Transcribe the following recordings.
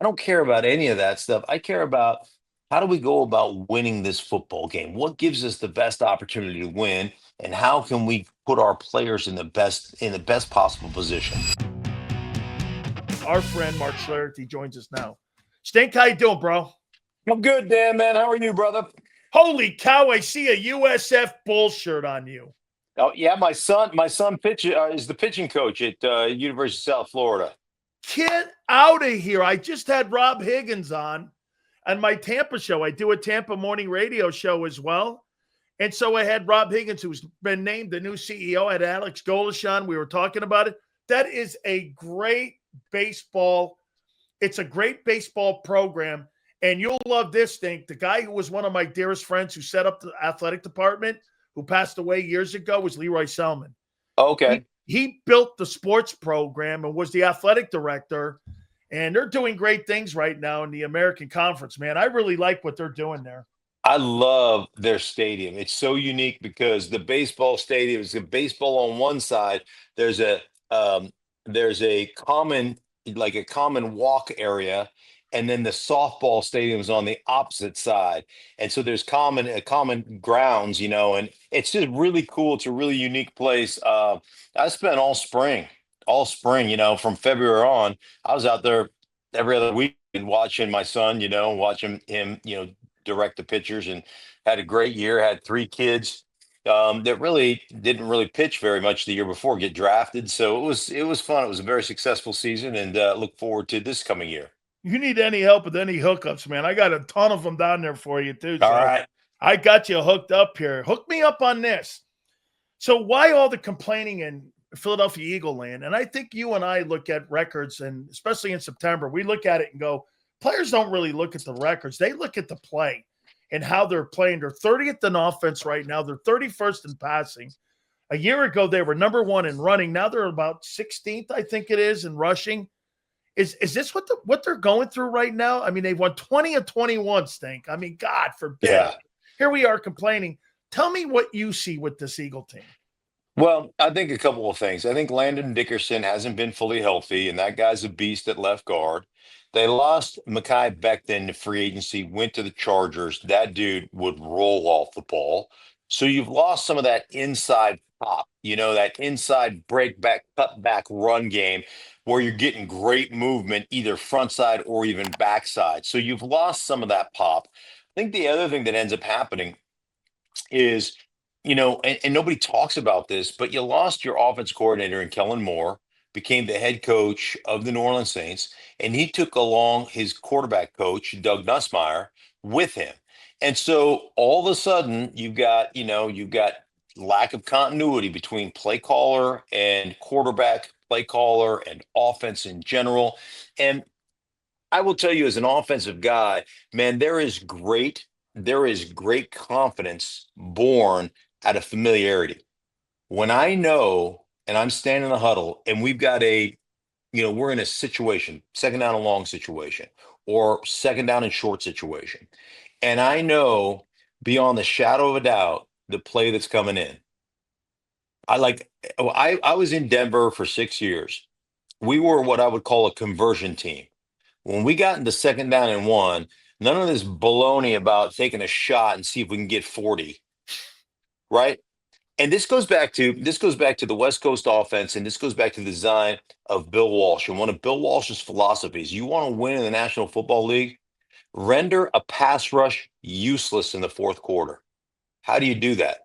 I don't care about any of that stuff. I care about how do we go about winning this football game? What gives us the best opportunity to win, and how can we put our players in the best possible position? Our friend Mark Schlereth, he joins us now. Stink, how you doing, bro? I'm good, Dan, man. How are you, brother? Holy cow, I see a USF Bull shirt on you. Oh yeah, my son is the pitching coach at University of South Florida. Get out of here. I just had Rob Higgins on my Tampa show. I do a Tampa morning radio show as well. And so I had Rob Higgins, who's been named the new CEO. I had Alex Golesh on. We were talking about it. That is a great baseball. It's a great baseball program. And you'll love this thing. The guy who was one of my dearest friends who set up the athletic department, who passed away years ago, was Leroy Selman. Okay. He built the sports program and was the athletic director. And they're doing great things right now in the American Conference, man. I really like what they're doing there. I love their stadium. It's so unique because the baseball stadium is the baseball on one side. There's a um, there's a common like a common walk area, and then the softball stadium is on the opposite side. And so there's common grounds, and it's just really cool. It's a really unique place. I spent all spring, from February on. I was out there every other week and watching my son, watching him, direct the pitchers, and had a great year. Had three kids that really didn't really pitch very much the year before get drafted. So it was fun. It was a very successful season, and look forward to this coming year. You need any help with any hookups, man? I got a ton of them down there for you, too. All So right. I got you hooked up here. Hook me up on this. So why all the complaining in Philadelphia Eagle land? And I think you and I look at records, and especially in September, we look at it and go, players don't really look at the records. They look at the play and how they're playing. They're 30th in offense right now. They're 31st in passing. A year ago, they were number one in running. Now they're about 16th, I think it is, in rushing. Is this what they're going through right now? I mean, they've won 20 of 21, Stink. I mean, God forbid. Yeah. Here we are complaining. Tell me what you see with this Eagle team. Well, I think a couple of things. I think Landon Dickerson hasn't been fully healthy, and that guy's a beast at left guard. They lost Mekhi Becton to free agency, went to the Chargers. That dude would roll off the ball. So you've lost some of that inside pop, that inside break back, cut back run game where you're getting great movement, either front side or even backside. So you've lost some of that pop. I think the other thing that ends up happening is, and nobody talks about this, but you lost your offense coordinator in Kellen Moore, became the head coach of the New Orleans Saints, and he took along his quarterback coach, Doug Nussmeier, with him. And so all of a sudden, you've got lack of continuity between play caller and quarterback, play caller and offense in general. And I will tell you, as an offensive guy, man, there is great confidence born out of familiarity. When I know and I'm standing in the huddle and we're in a situation, second down and long situation, or second down and short situation, and I know beyond the shadow of a doubt the play that's coming in. I was in Denver for 6 years. We were what I would call a conversion team. When we got into second down and one, none of this baloney about taking a shot and see if we can get 40, right? And this goes back to the West Coast offense, and this goes back to the design of Bill Walsh. And one of Bill Walsh's philosophies: you want to win in the National Football League, render a pass rush useless in the fourth quarter. How do you do that?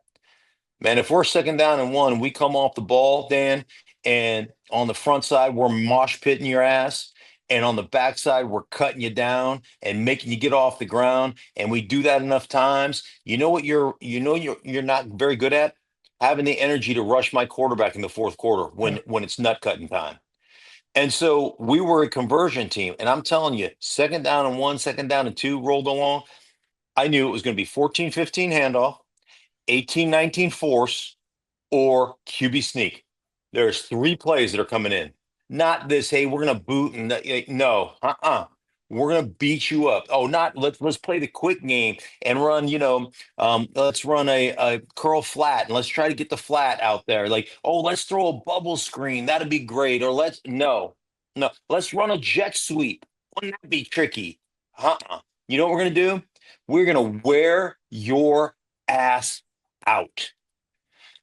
Man, if we're second down and one, we come off the ball, Dan, and on the front side, we're mosh pitting your ass. And on the backside, we're cutting you down and making you get off the ground. And we do that enough times. You know what you're not very good at? Having the energy to rush my quarterback in the fourth quarter Yeah. when it's nut cutting time. And so we were a conversion team. And I'm telling you, second down and one, second down and two rolled along. I knew it was going to be 14-15 handoff, 18-19 force, or QB sneak. There's three plays that are coming in. Not this, hey, we're gonna boot and no, We're gonna beat you up. Oh, not let's play the quick game and run, let's run a curl flat and let's try to get the flat out there. Like, oh, let's throw a bubble screen. That'd be great. Or let's no, let's run a jet sweep. Wouldn't that be tricky? Uh-uh. You know what we're going to do? We're going to wear your ass out.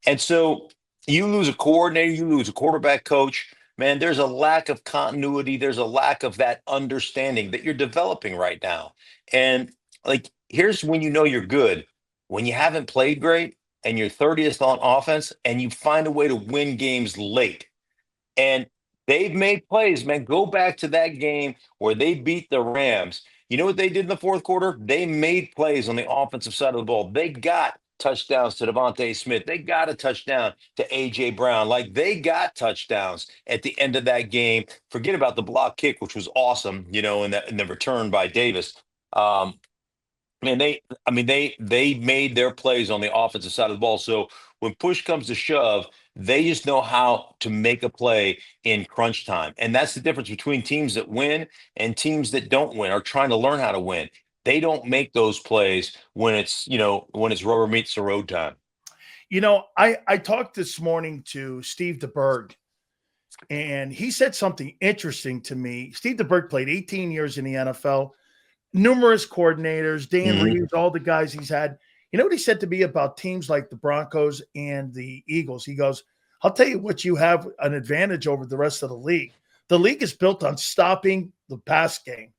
And so you lose a coordinator, you lose a quarterback coach. Man, there's a lack of continuity. There's a lack of that understanding that you're developing right now. And like, here's when you know you're good: when you haven't played great and you're 30th on offense and you find a way to win games late. And they've made plays, man. Go back to that game where they beat the Rams. You know what they did in the fourth quarter? They made plays on the offensive side of the ball. They got touchdowns to Devontae Smith. They got a touchdown to A.J. Brown. Like, they got touchdowns at the end of that game. Forget about the block kick, which was awesome, in the return by Davis. Um, Man, they made their plays on the offensive side of the ball. So when push comes to shove, they just know how to make a play in crunch time. And that's the difference between teams that win and teams that don't win, or trying to learn how to win. They don't make those plays when it's rubber meets the road time. I talked this morning to Steve DeBerg, and he said something interesting to me. Steve DeBerg played 18 years in the NFL, numerous coordinators, Dan Mhm. Reeves, all the guys he's had. You know what he said to me about teams like the Broncos and the Eagles? He goes, I'll tell you what, you have an advantage over the rest of the league. The league is built on stopping the pass game.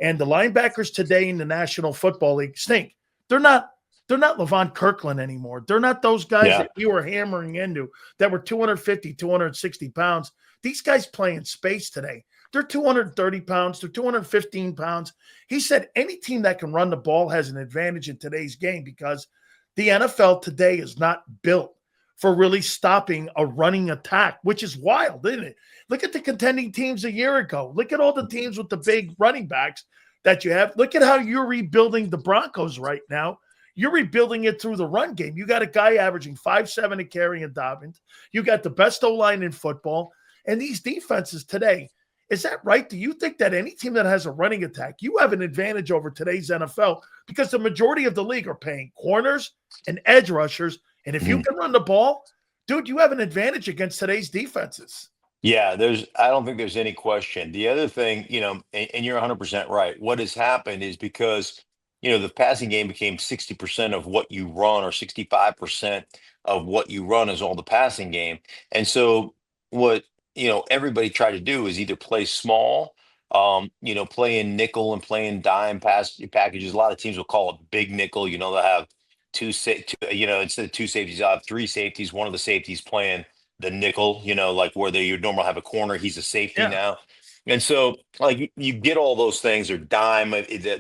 And the linebackers today in the National Football League stink. They're not they're not Levon Kirkland anymore. They're not those guys Yeah. that you were hammering into that were 250, 260 pounds. These guys play in space today. They're 230 pounds. They're 215 pounds. He said any team that can run the ball has an advantage in today's game because the NFL today is not built for really stopping a running attack, which is wild, isn't it? Look at the contending teams a year ago. Look at all the teams with the big running backs that you have. Look at how you're rebuilding the Broncos right now. You're rebuilding it through the run game. You got a guy averaging 5'7" a carry in Dobbins. You got the best O-line in football. And these defenses today, is that right? Do you think that any team that has a running attack, you have an advantage over today's NFL because the majority of the league are paying corners and edge rushers. And if you Mhm. can run the ball, dude, you have an advantage against today's defenses. Yeah, I don't think there's any question. The other thing, and you're 100% right. What has happened is because, the passing game became 60% of what you run, or 65% of what you run is all the passing game. And so what, everybody tried to do is either play small, play in nickel and play in dime pass packages. A lot of teams will call it big nickel. They'll have instead of two safeties, I'll have three safeties. One of the safeties playing the nickel, like where they you normally have a corner, he's a safety Yeah. now. And so, like, you get all those things, or dime.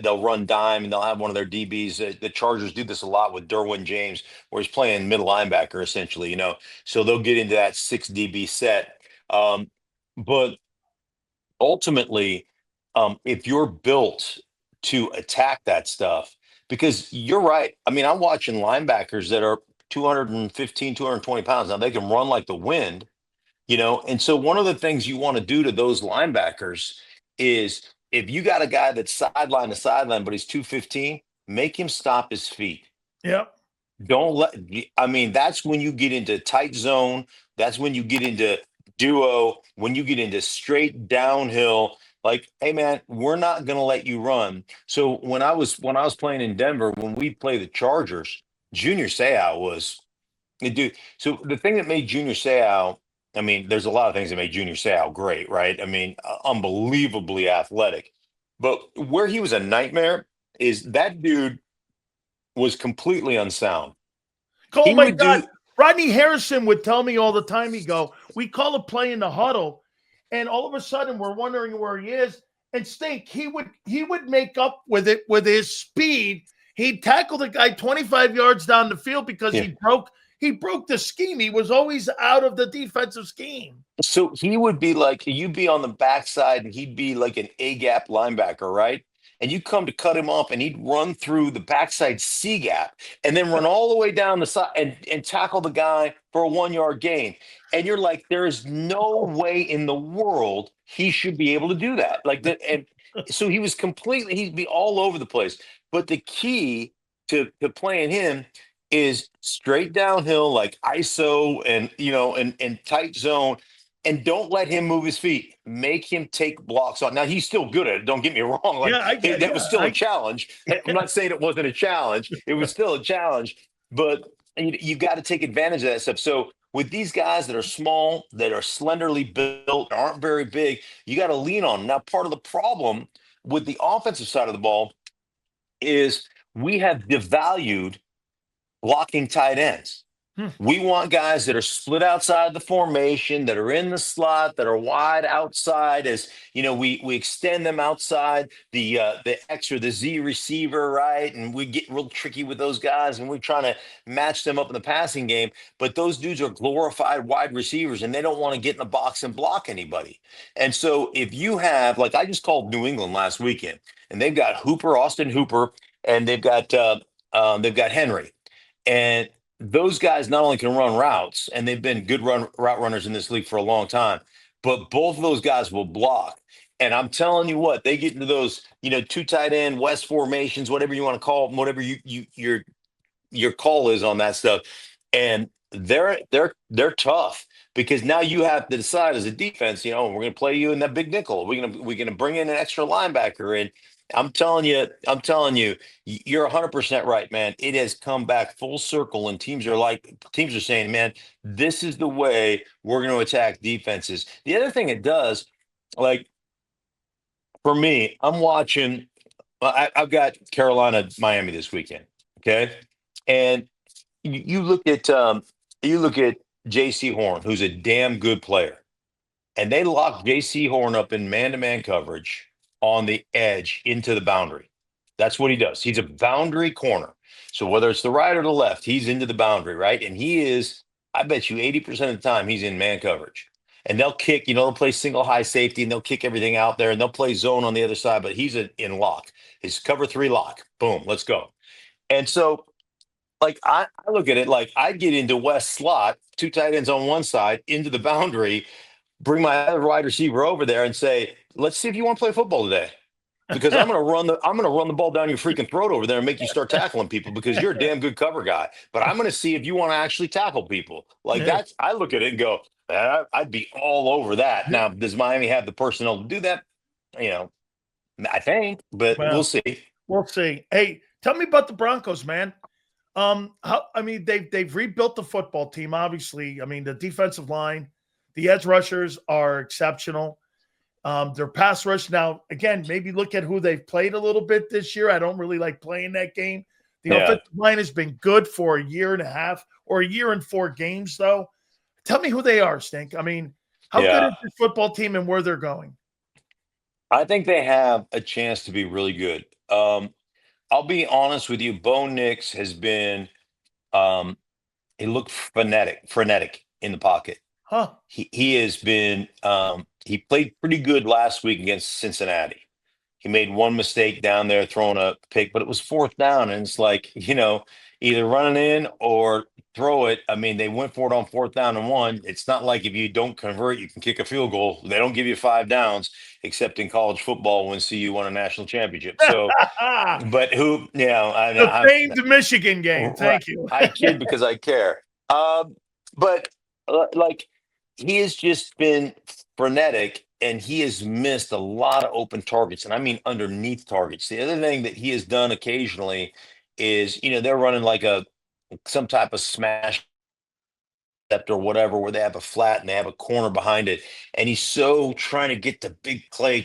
They'll run dime, and they'll have one of their DBs. The Chargers do this a lot with Derwin James, where he's playing middle linebacker essentially. So they'll get into that six DB set. But ultimately, if you're built to attack that stuff, because you're right. I mean, I'm watching linebackers that are 215, 220 pounds. Now they can run like the wind, and so one of the things you want to do to those linebackers is, if you got a guy that's sideline to sideline, but he's 215, make him stop his feet. Yeah. Don't let, I mean, that's when you get into tight zone. That's when you get into duo, when you get into straight downhill. Like, hey man, we're not going to let you run. So when I was playing in Denver, when we play the Chargers, Junior Seau was dude. So the thing that made Junior Seau, I mean, there's a lot of things that made Junior Seau great, right? I mean, unbelievably athletic. But where he was a nightmare is that dude was completely unsound. Oh He my would God. do, Rodney Harrison would tell me all the time, he go, we call a play in the huddle, and all of a sudden we're wondering where he is. And Stink, he would make up with it with his speed. He'd tackle the guy 25 yards down the field because yeah. he broke the scheme. He was always out of the defensive scheme. So he would be like, you'd be on the backside and he'd be like an A gap linebacker, right? And you come to cut him off and he'd run through the backside C gap and then run all the way down the side and tackle the guy for a 1 yard gain. And you're like, there is no way in the world he should be able to do that. Like that. And so he'd be all over the place. But the key to playing him is straight downhill, like ISO and, and tight zone. and don't let him move his feet. Make him take blocks on. Now he's still good at it. Don't get me wrong. Like Yeah, I get. that Yeah, was still a challenge. I'm not saying it wasn't a challenge. It was still a challenge, but you got to take advantage of that stuff. So with these guys that are small, that are slenderly built, aren't very big, you got to lean on them. Now, part of the problem with the offensive side of the ball is we have devalued blocking tight ends. Hmm. We want guys that are split outside the formation, that are in the slot, that are wide outside. As you know, we extend them outside the X or the Z receiver, right? And we get real tricky with those guys, and we're trying to match them up in the passing game. But those dudes are glorified wide receivers, and they don't want to get in the box and block anybody. And so, if you have, like, I just called New England last weekend, and they've got Hooper, Austin Hooper, and they've got Henry. And those guys not only can run routes, and they've been good route runners in this league for a long time, but both of those guys will block. And I'm telling you what, they get into those, two tight end West formations, whatever you want to call them, whatever your call is on that stuff, and they're tough because now you have to decide as a defense, we're going to play you in that big nickel. We're going to bring in an extra linebacker, and I'm telling you, you're 100% right, man. It has come back full circle, and teams are saying, man, this is the way we're going to attack defenses. The other thing it does, like for me, I'm watching. I've got Carolina, Miami this weekend. Okay, and you look at J.C. Horn, who's a damn good player, and they lock J.C. Horn up in man-to-man coverage on the edge into the boundary. That's what he does. He's a boundary corner. So whether it's the right or the left, he's into the boundary, right? And he is, I bet you 80% of the time he's in man coverage. And they'll kick, they'll play single high safety and they'll kick everything out there and they'll play zone on the other side, but he's in lock. His cover three lock. Boom, let's go. And so like I look at it like I'd get into West slot, two tight ends on one side, into the boundary, bring my other wide receiver over there and say, let's see if you want to play football today. Because I'm gonna run the ball down your freaking throat over there and make you start tackling people because you're a damn good cover guy. But I'm gonna see if you want to actually tackle people. Like that's I look at it and go, I'd be all over that. Now, does Miami have the personnel to do that? You know, I think, but we'll Well, see. we'll see. Hey, tell me about the Broncos, man. They've rebuilt the football team. Obviously, I mean the defensive line, the edge rushers are exceptional. Their pass rush now, again, maybe look at who they've played a little bit this year. I don't really like playing that game. The Yeah. offensive line has been good for a year and a half or a year and 4 games, though. Tell me who they are, Stink. I mean, how good Yeah. is this football team and where they're going? I think they have a chance to be really good. I'll be honest with you. Bo Nix has been um, he looked frenetic in the pocket. Huh? He has been he played pretty good last week against Cincinnati. He made one mistake down there throwing a pick, but it was fourth down, and it's like, either running in or throw it. I mean, they went for it on fourth down and one. It's not like if you don't convert, you can kick a field goal. They don't give you 5 downs, except in college football when CU won a national championship. So, but who, The famed Michigan game. right. Thank you. I kid because I care. But like he has just been frenetic and he has missed a lot of open targets. And I mean underneath targets. The other thing that he has done occasionally is, they're running like some type of smash or whatever, where they have a flat and they have a corner behind it. And he's so trying to get the big play,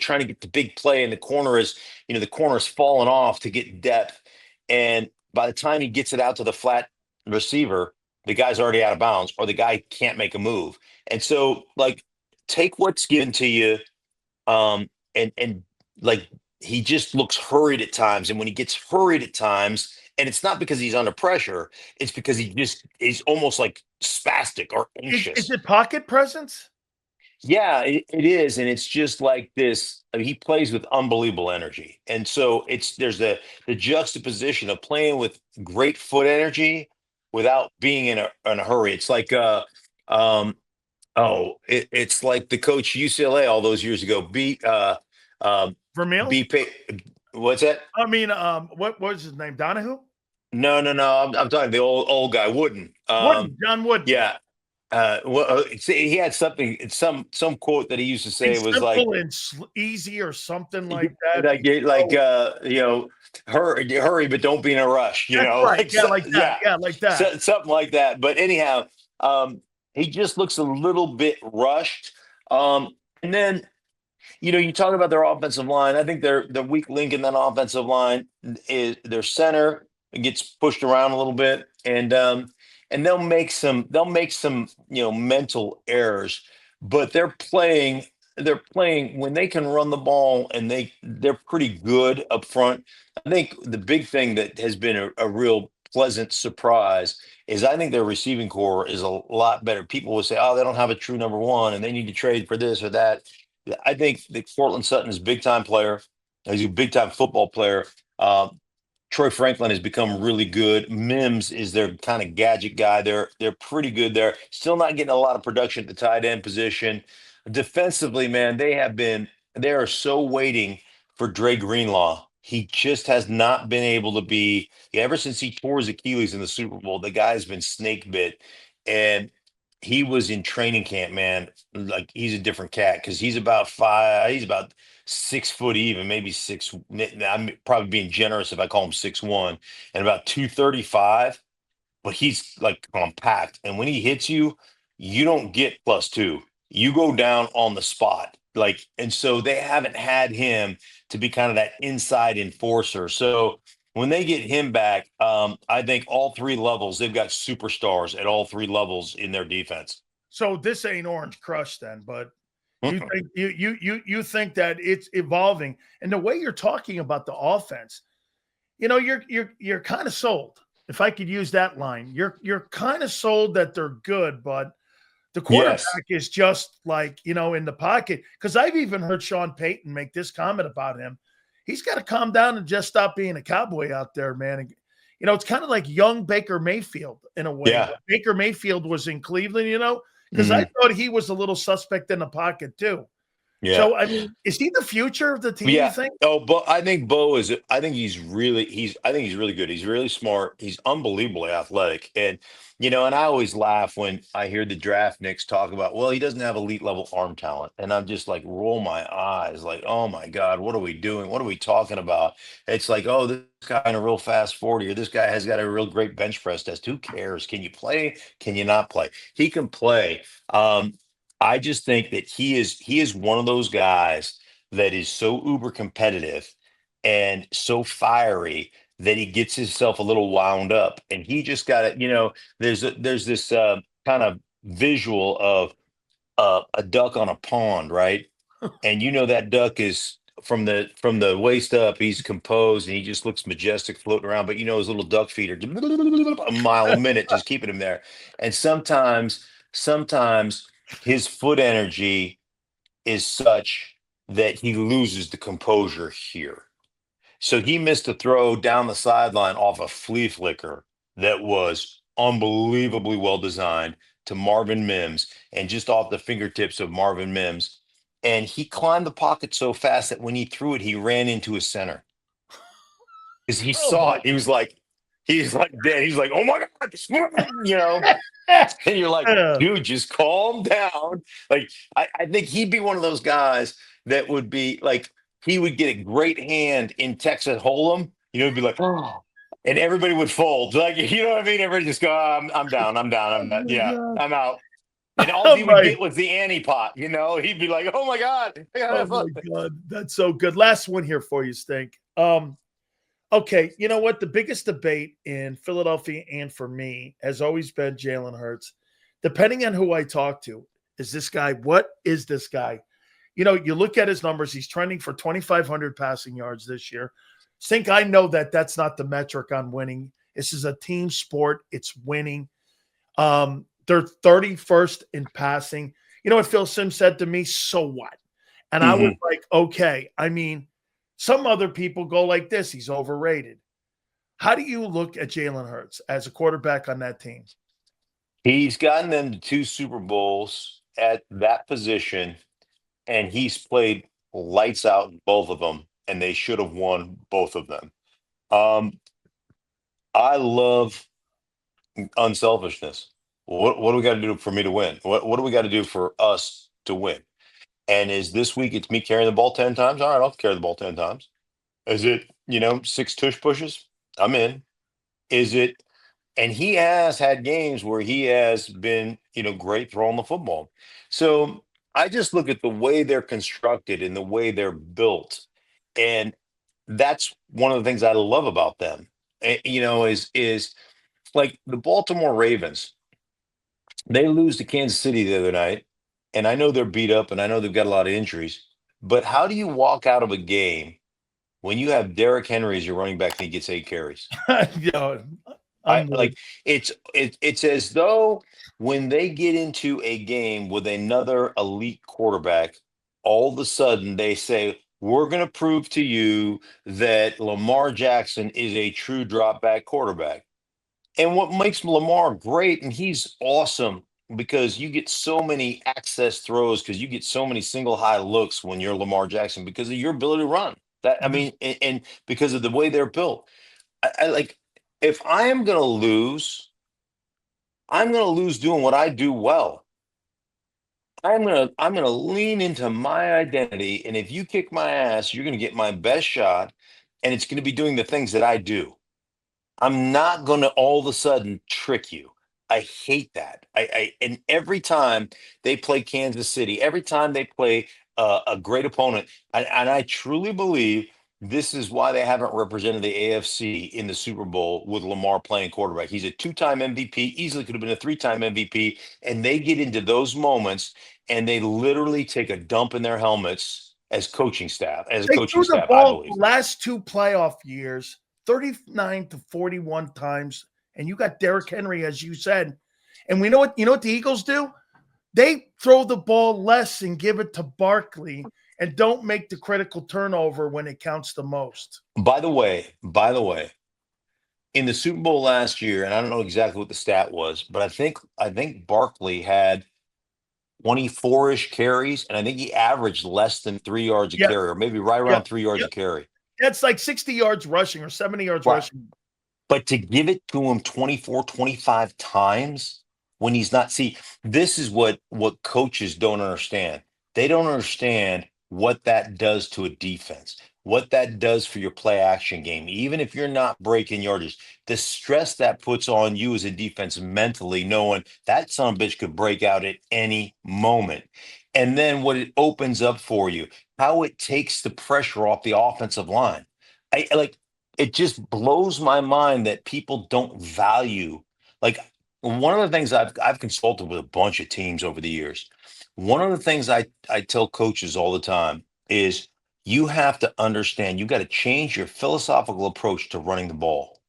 and the corner is falling off to get depth. And by the time he gets it out to the flat receiver, the guy's already out of bounds or the guy can't make a move. And so like take what's given to you. And like he just looks hurried at times. And when he gets hurried at times, and it's not because he's under pressure, it's because he just is almost like spastic or Is anxious. it pocket presence? Yeah, it is. And it's just like this. I mean, he plays with unbelievable energy. And so there's the juxtaposition of playing with great foot energy without being in a hurry. It's like it's like the coach UCLA all those years ago. Vermeil? Be what's that? I mean, what was his name? Donahue? No. I'm talking the old guy Wooden. Wooden, John Wooden. Yeah, See, he had something. Some quote that he used to Be say was like, simple and easy or something like that. Be like slow. hurry, but don't be in a rush. That's right. Like Yeah, so, like that. yeah, Yeah, like that. something like that. But anyhow, he just looks a little bit rushed. And then you talk about their offensive line. I think the weak link in that offensive line is their center gets pushed around a little bit, and they'll make some mental errors, but they're playing when they can run the ball and they're pretty good up front. I think the big thing that has been a real pleasant surprise is I think their receiving core is a lot better. People will say, "Oh, they don't have a true number one, and they need to trade for this or that." I think that Cortland Sutton is a big time player. He's a big time football player. Uh, Troy Franklin has become really good. Mims is their kind of gadget guy. They're pretty good there. Still not getting a lot of production at the tight end position. Defensively, man, they are so waiting for Dre Greenlaw. He just has not been able to be. Ever since he tore his Achilles in the Super Bowl, the guy's been snake bit, and he was in training camp, man. Like he's a different cat because he's about five. He's about 6 foot even, maybe six. I'm probably being generous if I call him 6'1", and about 235. But he's like compact, and when he hits you, you don't get +2. You go down on the spot. Like, and so they haven't had him to be kind of that inside enforcer. So when they get him back, I think all three levels, they've got superstars at all three levels in their defense. So this ain't Orange Crush then, but you Mm-mm. think you think that it's evolving. And the way you're talking about the offense, you're kind of sold. If I could use that line, you're kind of sold that they're good, but the Yes. quarterback is just like, in the pocket. Because I've even heard Sean Payton make this comment about him. He's got to calm down and just stop being a cowboy out there, man. And, it's kind of like young Baker Mayfield in a way. Yeah. When Baker Mayfield was in Cleveland, because I Mhm. thought he was a little suspect in the pocket too. Yeah. So, I mean, is he the future of the team, you Yeah. think? Oh, but I think Bo is. I think he's really good. He's really smart. He's unbelievably athletic, and I always laugh when I hear the draft nicks talk about, well, he doesn't have elite level arm talent, and I'm just like roll my eyes, like, oh my God, what are we doing? What are we talking about? It's like, oh, this guy in a real fast 40, or this guy has got a real great bench press test. Who cares? Can you play? Can you not play? He can play. I just think that he is one of those guys that is so uber competitive and so fiery that he gets himself a little wound up, and he just got it. There's this kind of visual of a duck on a pond, right? And that duck is from the waist up, he's composed and he just looks majestic floating around, but his little duck feet are a mile a minute just keeping him there. And sometimes his foot energy is such that he loses the composure here. So he missed a throw down the sideline off a flea flicker that was unbelievably well designed to Marvin Mims and just off the fingertips of Marvin Mims. And he climbed the pocket so fast that when he threw it, he ran into his center because he Oh saw my it. He's like dead. He's like, oh my God, and you're like, God. dude, just calm down. Like, I think he'd be one of those guys that would be like, he would get a great hand in Texas Hold'em. He'd be like, oh, and everybody would fold. Like, you know what I mean? Everybody just go, oh, I'm down, I'm down, Oh I'm not, my yeah, God. I'm out. And all Oh he would my get was the Annie pot. He'd be like, oh my God, I gotta Oh have fun. my God. That's so good. Last one here for you, Stink. Okay, you know what? The biggest debate in Philadelphia and for me has always been Jalen Hurts. Depending on who I talk to, is this guy, what is this guy? You look at his numbers, he's trending for 2,500 passing yards this year. Stink, I know that that's not the metric on winning. This is a team sport, it's winning. They're 31st in passing. You know what Phil Simms said to me? So what? And I was Mhm. like, okay. I mean, some other people go like this. He's overrated. How do you look at Jalen Hurts as a quarterback on that team? He's gotten them to two Super Bowls at that position, and he's played lights out in both of them, and they should have won both of them. Um, I love unselfishness. What do we got to do for me to win? What do we got to do for us to win? And is this week it's me carrying the ball 10 times? All right, I'll carry the ball 10 times. Is it, six tush pushes? I'm in. Is it, and he has had games where he has been, great throwing the football. So I just look at the way they're constructed and the way they're built. And that's one of the things I love about them. Is like the Baltimore Ravens. They lose to Kansas City the other night, and I know they're beat up and I know they've got a lot of injuries. But how do you walk out of a game when you have Derrick Henry as your running back and he gets 8 carries? Yeah, I unbelievable. like it's as though when they get into a game with another elite quarterback, all of a sudden they say, "We're going to prove to you that Lamar Jackson is a true drop back quarterback." And what makes Lamar great, and he's awesome because you get so many access throws because you get so many single high looks when you're Lamar Jackson because of your ability to run. That I Mhm. mean, and because of the way they're built. I like if I am going to lose, I'm going to lose doing what I do well. I'm going to lean into my identity, and if you kick my ass, you're going to get my best shot, and it's going to be doing the things that I do. I'm not going to all of a sudden trick you. I hate that. And every time they play Kansas City, every time they play a great opponent, and I truly believe this is why they haven't represented the AFC in the Super Bowl with Lamar playing quarterback. He's a two-time MVP, easily could have been a three-time MVP, and they get into those moments and they literally take a dump in their helmets as coaching staff, as a They coaching threw the staff, I ball the believe. last two playoff years 39 to 41 times, and you got Derrick Henry, as you said. And we know what the Eagles do? They throw the ball less and give it to Barkley and don't make the critical turnover when it counts the most. By the way, in the Super Bowl last year, and I don't know exactly what the stat was, but I think Barkley had 24-ish carries, and I think he averaged less than 3 yards a Yeah, carry, or maybe right yeah, around 3 yards yeah. a carry. That's like 60 yards rushing or 70 yards Right. rushing. But to give it to him 24, 25 times when he's not, see, this is what coaches don't understand. They don't understand what that does to a defense, what that does for your play action game. Even if you're not breaking yardage, the stress that puts on you as a defense mentally, knowing that son of a bitch could break out at any moment. And then what it opens up for you, how it takes the pressure off the offensive line. Like it just blows my mind that people don't value, like, one of the things I've consulted with a bunch of teams over the years. One of the things I tell coaches all the time is you have to understand you got to change your philosophical approach to running the ball,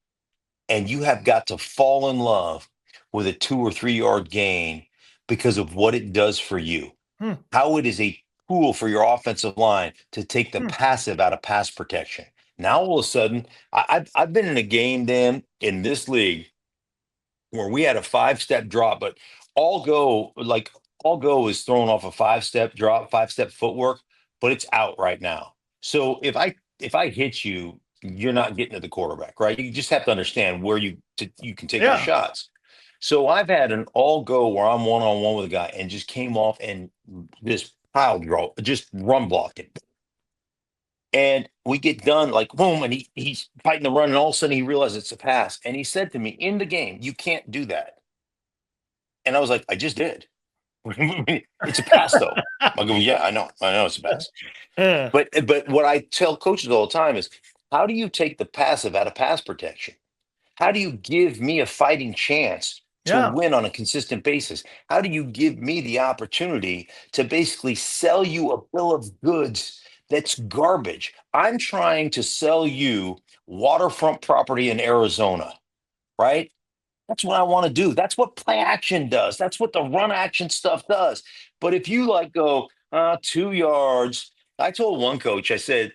and you have got to fall in love with a 2 or 3 yard gain because of what it does for you, Hmm, how it is a tool for your offensive line to take the hmm. passive out of pass protection. Now all of a sudden, I've been in a game, Dan, in this league where we had a 5 step drop, but all go is thrown off a 5 step drop, 5 step footwork, but it's out right now. So if I hit you, you're not getting to the quarterback, right? You just have to understand where you can take your Yeah. shots. So I've had an all go where I'm one on one with a guy and just came off and this pile draw, just run blocked it. And we get done like boom, and he's fighting the run, and all of a sudden he realizes it's a pass. And he said to me in the game, "You can't do that." And I was like, "I just did." It's a pass though. I go, "Yeah, I know it's a pass." Yeah. But what I tell coaches all the time is, how do you take the passive out of pass protection? How do you give me a fighting chance to Yeah. win on a consistent basis? How do you give me the opportunity to basically sell you a bill of goods that's garbage? I'm trying to sell you waterfront property in Arizona, right? That's what I want to do. That's what play action does. That's what the run action stuff does. But if you like go 2 yards, I told one coach, I said,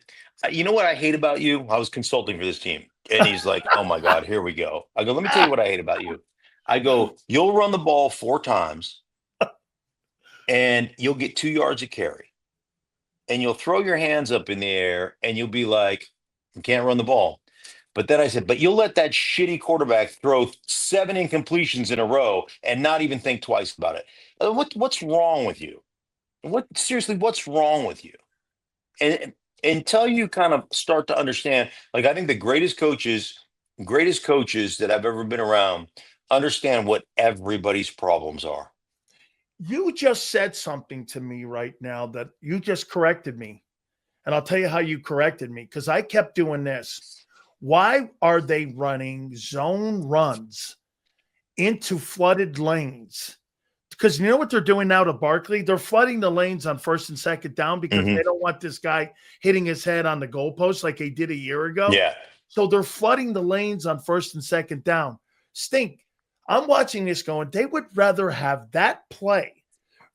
You know what I hate about you?" I was consulting for this team. And he's like, "Oh my God, here we go." I go, "Let me tell you what I hate about you." I go, "You'll run the ball 4 times and you'll get 2 yards a carry. And you'll throw your hands up in the air and you'll be like, "I can't run the ball." But then I said, but you'll let that shitty quarterback throw 7 incompletions in a row and not even think twice about it. What's wrong with you? What seriously? What's wrong with you? And until you kind of start to understand, like I think the greatest coaches that I've ever been around understand what everybody's problems are. You just said something to me right now that you just corrected me. And I'll tell you how you corrected me because I kept doing this. Why are they running zone runs into flooded lanes? Because you know what they're doing now to Barkley? They're flooding the lanes on first and second down because Hmm. they don't want this guy hitting his head on the goalpost like they did a year ago. Yeah, So they're flooding the lanes on first and second down. Stink. I'm watching this going, they would rather have that play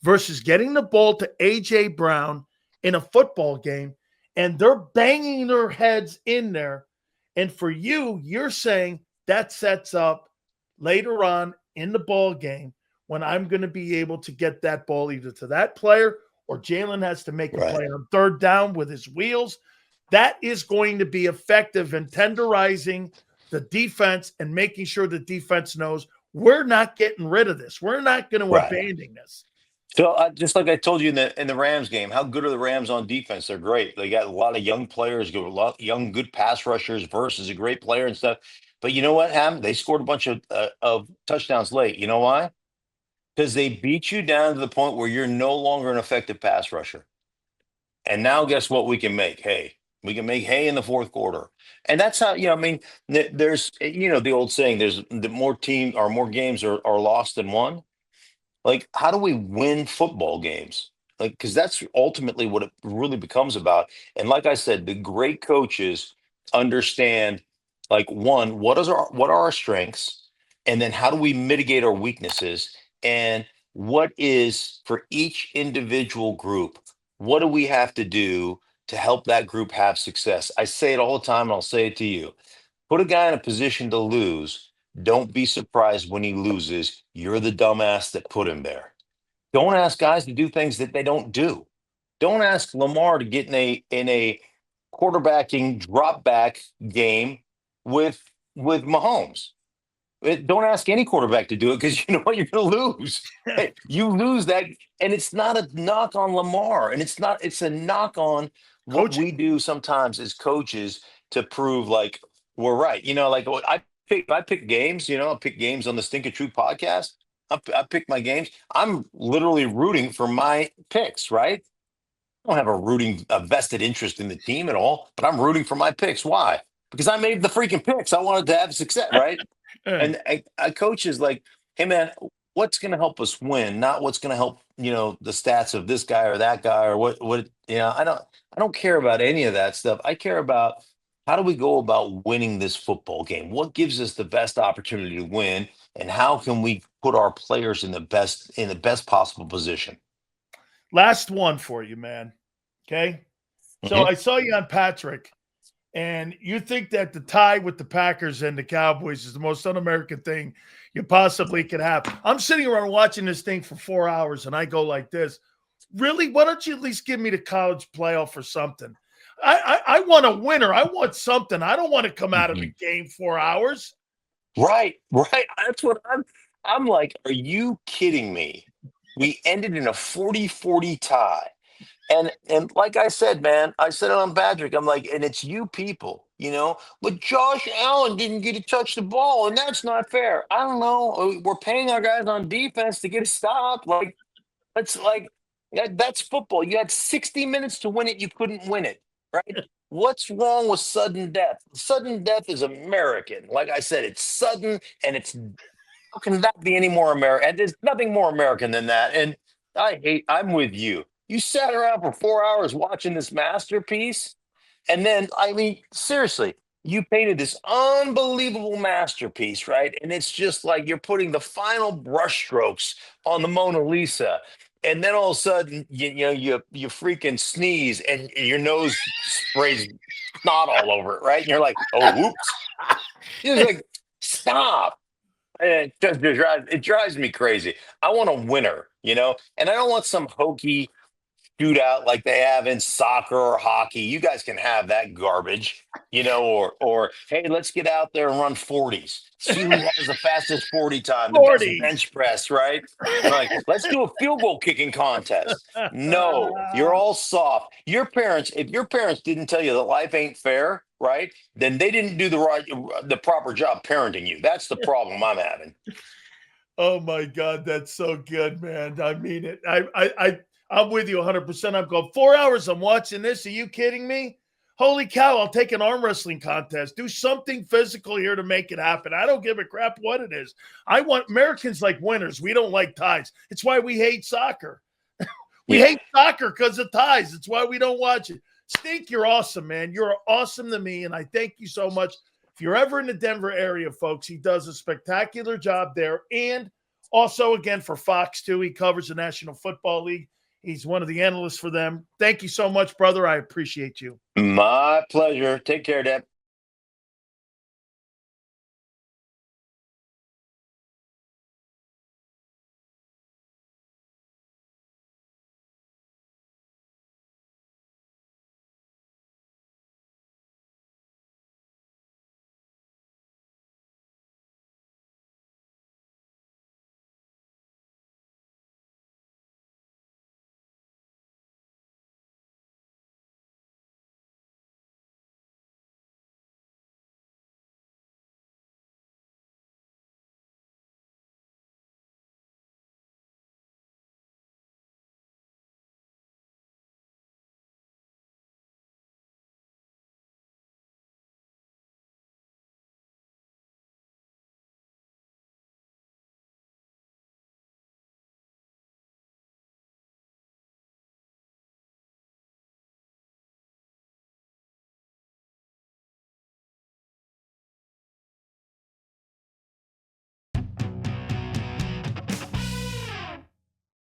versus getting the ball to A.J. Brown in a football game, and they're banging their heads in there. And for you, you're saying that sets up later on in the ball game when I'm going to be able to get that ball either to that player or Jalen has to make a right. play on third down with his wheels. That is going to be effective in tenderizing the defense and making sure the defense knows we're not getting rid of this. We're not going to Right. abandon this. So just like I told you in the Rams game, how good are the Rams on defense? They're great. They got a lot of young players, a lot young good pass rushers. Versus a great player and stuff. But you know what happened? They scored a bunch of touchdowns late. You know why? Because they beat you down to the point where you're no longer an effective pass rusher. And now guess what we can make? Hay. We can make hay in the fourth quarter. And that's how, I mean, there's, the old saying, there's the more team or more games are lost than won. Like, how do we win football games? Like, because that's ultimately what it really becomes about. And like I said, the great coaches understand, like, one, what are our strengths, and then how do we mitigate our weaknesses, and what is for each individual group, what do we have to do to help that group have success? I say it all the time, and I'll say it to you. Put a guy in a position to lose. Don't be surprised when he loses. You're the dumbass that put him there. Don't ask guys to do things that they don't do. Don't ask Lamar to get in a quarterbacking drop back game with with Mahomes. Don't ask any quarterback to do it because you know what, you're going to lose. Hey, you lose that, and it's not a knock on Lamar, and it's a knock on what we Coaching. do sometimes as coaches to prove like we're right. Like I pick games. I pick games on the Stink of Truth podcast. I pick my games. I'm literally rooting for my picks, right? I don't have a vested interest in the team at all, but I'm rooting for my picks. Why? Because I made the freaking picks. I wanted to have success, right? Hey, And a coach is like, hey man, what's going to help us win? Not what's going to help, the stats of this guy or that guy or what, I don't care about any of that stuff. I care about how do we go about winning this football game? What gives us the best opportunity to win? And how can we put our players in the best possible position? last one for you, man. Okay. So Hmm. I saw you on Patrick, and you think that the tie with the Packers and the Cowboys is the most un-American thing you possibly could have. I'm sitting around watching this thing for 4 hours, and I go like this. Really? Why don't you at least give me the college playoff or something? I want a winner. I want something. I don't want to come out of the game 4 hours. Right, right. That's what I'm like, are you kidding me? We ended in a 40-40 tie. And like I said, man, I said it on Patrick. I'm like, and it's you people, but Josh Allen didn't get to touch the ball, and that's not fair. I don't know. We're paying our guys on defense to get a stop. Like, that's like that's football. You had 60 minutes to win it, you couldn't win it, right? What's wrong with sudden death? Sudden death is American. Like I said, it's sudden, and it's how can that be any more American? And there's nothing more American than that. And I'm with you. You sat around for 4 hours watching this masterpiece. And then, I mean, seriously, you painted this unbelievable masterpiece, right? And it's just like you're putting the final brushstrokes on the Mona Lisa. And then all of a sudden, you freaking sneeze and your nose sprays snot all over it, right? And you're like, oh, whoops. You're just like, stop. And it drives me crazy. I want a winner, and I don't want some hokey. shootout like they have in soccer or hockey. You guys can have that garbage, or hey, let's get out there and run 40s. See who has the fastest 40 time, the best 40s. bench press, right? Like, let's do a field goal kicking contest. No, you're all soft. If your parents didn't tell you that life ain't fair, right? Then they didn't do the proper job parenting you. That's the problem I'm having. Oh my God, that's so good, man. I mean it. I'm with you 100%. I'm going 4 hours. I'm watching this. Are you kidding me? Holy cow! I'll take an arm wrestling contest. Do something physical here to make it happen. I don't give a crap what it is. I want Americans like winners. We don't like ties. It's why we hate soccer. We hate soccer because of ties. It's why we don't watch it. Stink, you're awesome, man. You're awesome to me, and I thank you so much. If you're ever in the Denver area, folks, he does a spectacular job there. And also, again, for Fox, too, he covers the National Football League. He's one of the analysts for them. Thank you so much, brother. I appreciate you. My pleasure. Take care, Deb.